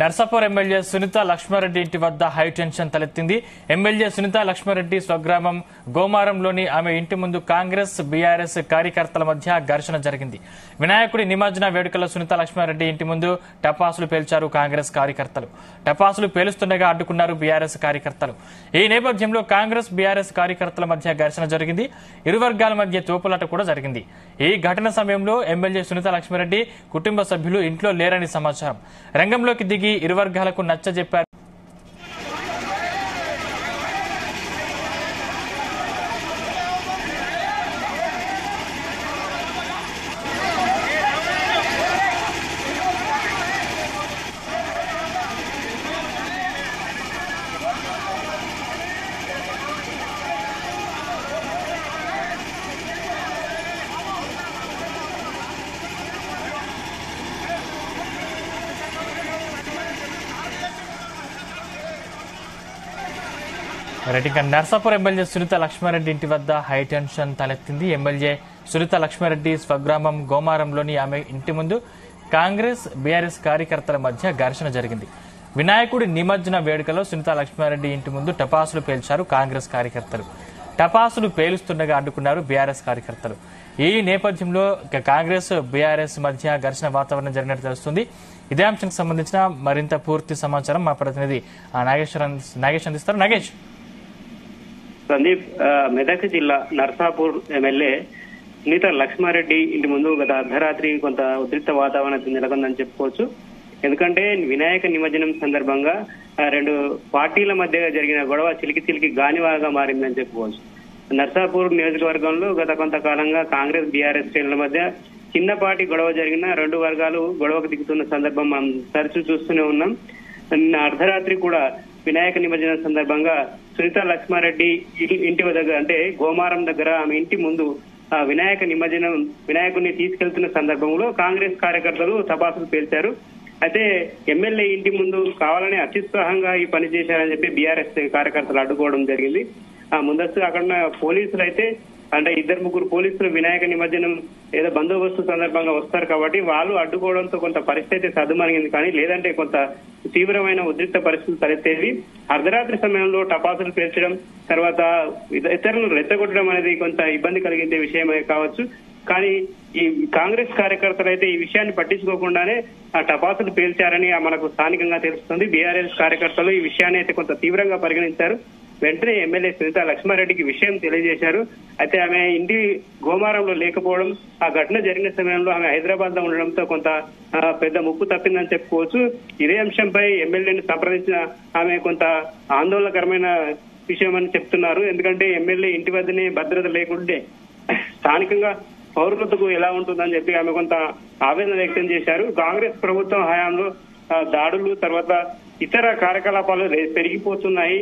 Narsapur MLA Sunitha Lakshma Reddy ఇంటి వద్ద high tension తలెత్తింది. ఎమ్మెల్యే సునీత లక్ష్మారెడ్డి స్వగ్రామం గోమారంలోని ఆమె ఇంటి ముందు కాంగ్రెస్ బీఆర్ఎస్ కార్యకర్తల మధ్య ఘర్షణ జరిగింది. వినాయకుడి నిమజ్జన వేడుకలో సునీత లక్ష్మారెడ్డి ఇంటి ముందు టపాసులు పేల్చారు కాంగ్రెస్ కార్యకర్తలు. టపాసులు పేలుస్తుండగా అడ్డుకున్నారు బీఆర్ఎస్ కార్యకర్తలు. ఈ నేపథ్యంలో కాంగ్రెస్ బీఆర్ఎస్ కార్యకర్తల మధ్య ఘర్షణ జరిగింది. ఇరు వర్గాల మధ్య తోపులాట కూడా జరిగింది. ఈ ఘటన సమయంలో ఎమ్మెల్యే సునీత లక్ష్మారెడ్డి కుటుంబ సభ్యులు ఇంట్లో లేరని సమాచారం. రంగంలోకి దిగి ఇరు వర్గాలకు నచ్చజెప్పారు. నర్సాపూర్ ఎమ్మెల్యే సునీత లక్ష్మారెడ్డి ఇంటి వద్ద హై టెన్షన్ తలెత్తింది. ఎమ్మెల్యే సునీత లక్ష్మారెడ్డి స్వగ్రామం గోమారంలోని ఆమె ఇంటి ముందు కాంగ్రెస్ బీఆర్ఎస్ కార్యకర్తల మధ్య ఘర్షణ జరిగింది. వినాయకుడి నిమజ్జన వేడుకలో సునీత లక్ష్మారెడ్డి ఇంటి ముందు టపాసులు పేల్చారు కాంగ్రెస్ కార్యకర్తలు. టపాసులు పేలుస్తుండగా అడ్డుకున్నారు బీఆర్ఎస్ కార్యకర్తలు. ఈ నేపథ్యంలో కాంగ్రెస్ బీఆర్ఎస్ మధ్య ఘర్షణ వాతావరణం జరిగినట్టు తెలుస్తుంది. ఇదే అంశానికి సంబంధించిన మరింత పూర్తి సమాచారం మా ప్రతినిధి నాగేష్ అందిస్తారు. నాగేష్, సందీప్, మెదక్ జిల్లా నర్సాపూర్ ఎమ్మెల్యే సునీత లక్ష్మారెడ్డి ఇంటి ముందు గత అర్ధరాత్రి కొంత ఉద్రిక్త వాతావరణం నెలకొందని చెప్పుకోవచ్చు. ఎందుకంటే వినాయక నిమజ్జనం సందర్భంగా రెండు పార్టీల మధ్య జరిగిన గొడవ చిలికి గానివాగా మారిందని చెప్పుకోవచ్చు. నర్సాపూర్ నియోజకవర్గంలో గత కొంతకాలంగా కాంగ్రెస్ బీఆర్ఎస్ శ్రేణుల మధ్య చిన్నపాటి గొడవ జరిగిన రెండు వర్గాలు గొడవకు దిగుతున్న సందర్భం మనం తరచూ చూస్తూనే ఉన్నాం. అర్ధరాత్రి కూడా వినాయక నిమజ్జనం సందర్భంగా సునీత లక్ష్మారెడ్డి ఇంటి దగ్గర అంటే గోమారం దగ్గర ఆమె ఇంటి ముందు వినాయకుడిని తీసుకెళ్తున్న సందర్భంలో కాంగ్రెస్ కార్యకర్తలు టపాసులు పేల్చారు. అయితే ఎమ్మెల్యే ఇంటి ముందు కావాలని అత్యుత్సాహంగా ఈ పని చేశారని చెప్పి బీఆర్ఎస్ కార్యకర్తలు అడ్డుకోవడం జరిగింది. ముందస్తు అక్కడ పోలీసులు అయితే అంటే ముగ్గురు పోలీసులు వినాయక నిమజ్జనం ఏదో బందోబస్తు సందర్భంగా వస్తారు కాబట్టి వాళ్ళు అడ్డుకోవడంతో కొంత పరిస్థితి సద్దుమణిగింది. కానీ లేదంటే కొంత తీవ్రమైన ఉద్రిక్త పరిస్థితులు తలెత్తేవి. అర్ధరాత్రి సమయంలో టపాసులు పేల్చడం, తర్వాత ఇతరులను రెచ్చగొట్టడం అనేది కొంత ఇబ్బంది కలిగించే విషయమే కావచ్చు. కానీ ఈ కాంగ్రెస్ కార్యకర్తలు అయితే ఈ విషయాన్ని పట్టించుకోకుండానే ఆ టపాసులు పేల్చారని మనకు స్థానికంగా తెలుస్తుంది. బీఆర్ఎస్ కార్యకర్తలు ఈ విషయాన్ని అయితే కొంత తీవ్రంగా పరిగణించారు. వెంటనే ఎమ్మెల్యే సునీత లక్ష్మారెడ్డికి విషయం తెలియజేశారు. అయితే ఆమె ఇంటి గోమారంలో లేకపోవడం, ఆ ఘటన జరిగిన సమయంలో ఆమె హైదరాబాద్ లో ఉండడంతో కొంత పెద్ద ముప్పు తప్పిందని చెప్పుకోవచ్చు. ఇదే అంశంపై ఎమ్మెల్యేని సంప్రదించిన ఆమె కొంత ఆందోళనకరమైన విషయం అని చెప్తున్నారు. ఎందుకంటే ఎమ్మెల్యే ఇంటి వద్దనే భద్రత లేకుంటే స్థానికంగా పౌరులకు ఎలా ఉంటుందని చెప్పి ఆమె కొంత ఆవేదన వ్యక్తం చేశారు. కాంగ్రెస్ ప్రభుత్వం హయాంలో దాడులు, తర్వాత ఇతర కార్యకలాపాలు పెరిగిపోతున్నాయి,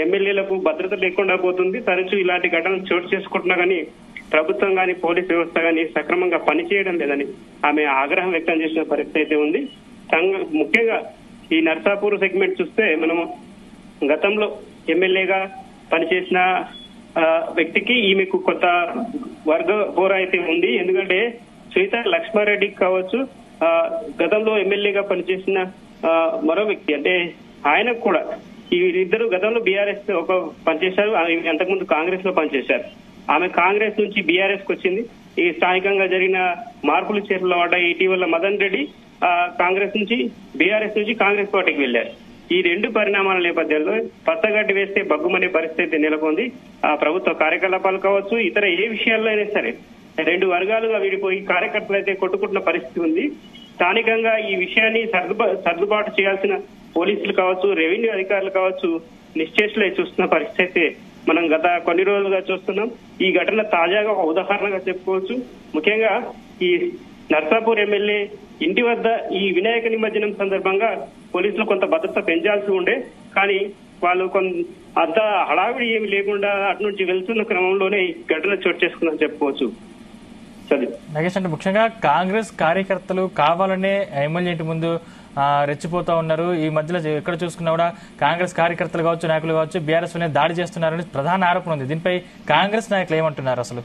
ఎమ్మెల్యేలకు భద్రత లేకుండా పోతుంది, తరచూ ఇలాంటి ఘటనలు చోటు చేసుకుంటున్నా కానీ ప్రభుత్వం కానీ పోలీస్ వ్యవస్థ కానీ సక్రమంగా పనిచేయడం లేదని ఆమె ఆగ్రహం వ్యక్తం చేసిన పరిస్థితి అయితే ఉంది. ముఖ్యంగా ఈ నర్సాపూర్ సెగ్మెంట్ చూస్తే మనము గతంలో ఎమ్మెల్యేగా పనిచేసిన వ్యక్తికి ఈమెకు కొత్త వర్గ పోర అయితే ఉంది. ఎందుకంటే సునీత లక్ష్మారెడ్డికి కావచ్చు, గతంలో ఎమ్మెల్యేగా పనిచేసిన మరో వ్యక్తి అంటే ఆయనకు కూడా వీరిద్దరు గతంలో బీఆర్ఎస్ పనిచేశారు, అంతకుముందు కాంగ్రెస్ లో పనిచేశారు. ఆమె కాంగ్రెస్ నుంచి బీఆర్ఎస్ కు వచ్చింది. ఈ స్థానికంగా జరిగిన మార్పులు చేర్పుల వాట ఇటీవల మదన్ రెడ్డి కాంగ్రెస్ నుంచి బీఆర్ఎస్ నుంచి కాంగ్రెస్ పార్టీకి వెళ్లారు. ఈ రెండు పరిణామాల నేపథ్యంలో పచ్చగడ్డి వేస్తే బగ్గుమనే పరిస్థితి నెలకొంది. ప్రభుత్వ కార్యకలాపాలు కావచ్చు, ఇతర ఏ విషయాల్లో అయినా సరే రెండు వర్గాలుగా విడిపోయి కార్యకర్తలు అయితే కొట్టుకుంటున్న పరిస్థితి ఉంది. స్థానికంగా ఈ విషయాన్ని సర్దుబాటు చేయాల్సిన పోలీసులు కావచ్చు, రెవెన్యూ అధికారులు కావచ్చు నిశ్చేష్లే చూస్తున్న పరిస్థితి మనం గత కొన్ని రోజులుగా చూస్తున్నాం. ఈ ఘటన తాజాగా ఒక ఉదాహరణగా చెప్పుకోవచ్చు. ముఖ్యంగా ఈ నర్సాపూర్ ఎమ్మెల్యే ఇంటి వద్ద ఈ వినాయక నిమజ్జనం సందర్భంగా పోలీసులు కొంత భద్రత పెంచాల్సి ఉండే, కానీ వాళ్ళు అంత హడావిడి ఏమి లేకుండా అటు నుంచి వెళ్తున్న క్రమంలోనే ఈ ఘటన చోటు చేసుకుందని చెప్పుకోవచ్చు. నాగేష్, అంటే ముఖ్యంగా కాంగ్రెస్ కార్యకర్తలు కావాలనే ఎమ్మెల్యే ఇంటి ముందు రెచ్చిపోతా ఉన్నారు. ఈ మధ్యలో ఎక్కడ చూసుకున్నా కూడా కాంగ్రెస్ కార్యకర్తలు కావచ్చు, నాయకులు కావచ్చు బీఆర్ఎస్ దాడి చేస్తున్నారని ప్రధాన ఆరోపణ ఉంది. దీనిపై కాంగ్రెస్ నాయకులు ఏమంటున్నారు అసలు?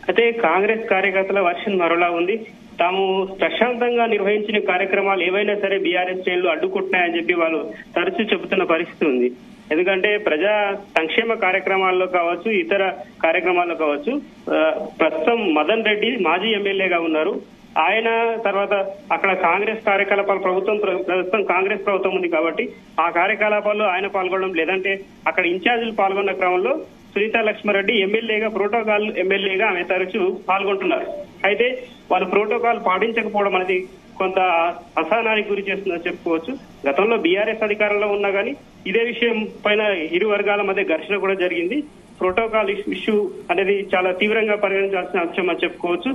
అయితే కాంగ్రెస్ కార్యకర్తల వర్షన్ మరోలా ఉంది. తాము ప్రశాంతంగా నిర్వహించిన కార్యక్రమాలు ఏవైనా సరే బీఆర్ఎస్ శ్రేణులు అడ్డుకుంటున్నాయని చెప్పి వాళ్ళు తరచూ చెబుతున్న పరిస్థితి ఉంది. ఎందుకంటే ప్రజా సంక్షేమ కార్యక్రమాల్లో కావచ్చు, ఇతర కార్యక్రమాల్లో కావచ్చు, ప్రస్తుతం మదన్ రెడ్డి మాజీ ఎమ్మెల్యేగా ఉన్నారు. ఆయన తర్వాత అక్కడ కాంగ్రెస్ కార్యకలాపాలు ప్రస్తుతం కాంగ్రెస్ ప్రభుత్వం ఉంది కాబట్టి ఆ కార్యకలాపాల్లో ఆయన పాల్గొనడం, లేదంటే అక్కడ ఇన్ఛార్జీలు పాల్గొన్న క్రమంలో సునీతా లక్ష్మారెడ్డి ఎమ్మెల్యేగా ప్రోటోకాల్ ఎమ్మెల్యేగా ఆమె తరచూ పాల్గొంటున్నారు. అయితే వాళ్ళు ప్రోటోకాల్ పాటించకపోవడం అనేది కొంత అసహనానికి గురి చేస్తుందని చెప్పుకోవచ్చు. గతంలో బీఆర్ఎస్ అధికారంలో ఉన్నా కానీ ఇదే విషయం పైన ఇరు వర్గాల మధ్య ఘర్షణ కూడా జరిగింది. ప్రోటోకాల్ ఇష్యూ అనేది చాలా తీవ్రంగా పరిగణించాల్సిన అంశం అని చెప్పుకోవచ్చు.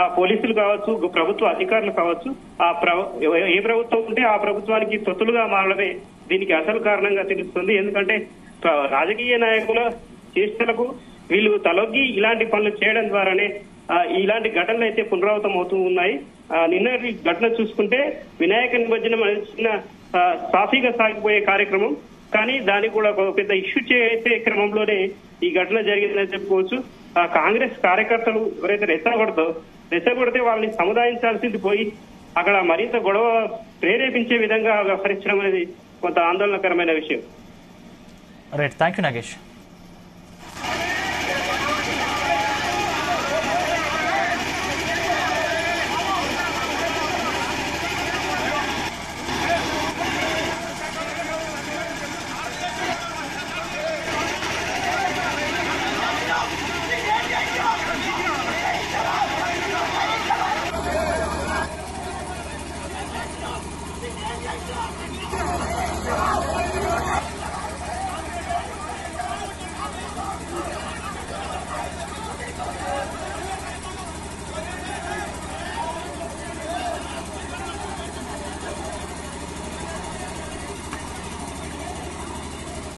ఆ పోలీసులు కావచ్చు, ప్రభుత్వ అధికారులు కావచ్చు, ఏ ప్రభుత్వం ఉంటే ఆ ప్రభుత్వానికి తొత్తులుగా మారడమే దీనికి అసలు కారణంగా తెలుస్తుంది. ఎందుకంటే రాజకీయ నాయకుల చేష్టలకు వీళ్ళు తలొగ్గి ఇలాంటి పనులు చేయడం ద్వారానే ఇలాంటి ఘటనలు అయితే పునరావృతం అవుతూ ఉన్నాయి. నిన్న ఘటన చూసుకుంటే వినాయక నిమజ్జనం చిన్న సాఫీగా సాగిపోయే కార్యక్రమం, కానీ దానికి కూడా ఒక పెద్ద ఇష్యూ చేసే క్రమంలోనే ఈ ఘటన జరిగిందని చెప్పుకోవచ్చు. కాంగ్రెస్ కార్యకర్తలు ఎవరైతే రెచ్చగొడితే వాళ్ళని సముదాయించాల్సింది పోయి అక్కడ మరింత గొడవ ప్రేరేపించే విధంగా వ్యవహరించడం అనేది కొంత ఆందోళనకరమైన విషయం. Right, thank you Nagesh.